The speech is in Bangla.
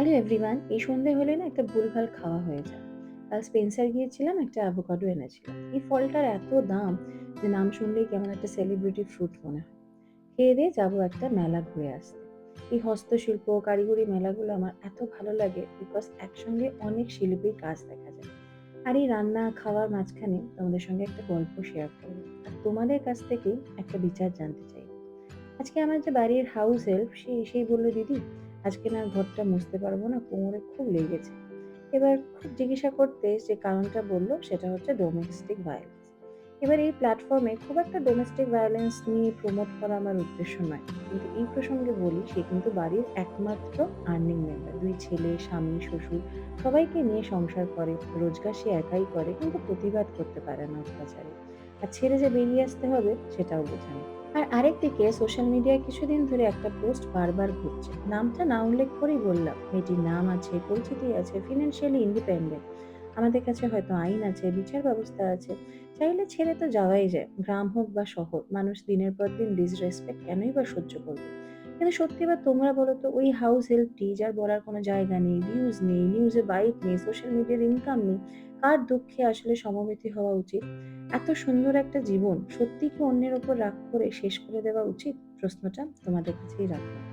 হ্যালো এভরিওয়ান, এই সন্ধে হলে না একটা ভুলভাল খাওয়া হয়ে যায়। কাল স্পেন্সার গিয়েছিলাম, একটা অ্যাভোকাডো এনেছিলাম। এই ফলটার এত দাম যে নাম শুনলেই কেমন একটা সেলিব্রিটি ফ্রুট মনে হয়। খেয়ে দিয়ে যাবো একটা মেলা ঘুরে আসতে। এই হস্তশিল্প কারিগরি মেলাগুলো আমার এত ভালো লাগে, বিকজ একসঙ্গে অনেক শিল্পীর কাজ দেখা যায়। আর এই রান্না খাওয়ার মাঝখানে তোমাদের সঙ্গে একটা গল্প শেয়ার করবো, আর তোমাদের কাছ থেকেই একটা বিচার জানতে চাই। আজকে আমার যে বাড়ির হাউস হেল্প সে এসেই বলল, দিদি আজকে না আর ঘরটা মুছতে পারবো না, কোমরে খুব লেগেছে। এবার খুব জিজ্ঞাসা করতে যে কারণটা বলল সেটা হচ্ছে ডোমেস্টিক ভায়োলেন্স। এবার এই প্ল্যাটফর্মে খুব একটা ডোমেস্টিক ভায়োলেন্স নিয়ে প্রমোট করা আমার উদ্দেশ্য নয়, কিন্তু এই প্রসঙ্গে বলি সে কিন্তু বাড়ির একমাত্র আর্নিং মেম্বার। দুই ছেলে, স্বামী, শ্বশুর সবাইকে নিয়ে সংসার করে, রোজগার সে একাই করে, কিন্তু প্রতিবাদ করতে পারে না অত্যাচারে। আর ছেড়ে যে বেরিয়ে আসতে হবে সেটাও বোঝে না। আর আরেকদিকে সোশ্যাল মিডিয়ায় কিছুদিন ধরে একটা পোস্ট বারবার ঘুরছে, নামটা না উল্লেখ করেই বললাম, মেয়েটির নাম আছে, পরিচিতি আছে, ফিনান্সিয়ালি ইন্ডিপেন্ডেন্ট। আমাদের কাছে হয়তো আইন আছে, বিচার ব্যবস্থা আছে, চাইলে ছেড়ে তো যাওয়াই যায়। গ্রাম হোক বা শহর, মানুষ দিনের পর দিন ডিসরেসপেক্ট কেনই বা সহ্য করবে? কিন্তু সত্যি বা তোমরা বলো তো, ওই হাউস হেল্পটি যার বলার কোনো জায়গা নেই, ভিউজ নেই, নিউজে বাইট নেই, সোশ্যাল মিডিয়ার ইনকাম নেই, কার দুঃখে আসলে সমবেতি হওয়া উচিত? এত সুন্দর একটা জীবন সত্যি কি অন্যের ওপর রাগ করে শেষ করে দেওয়া উচিত? প্রশ্নটা তোমাদের কাছেই রাখলাম।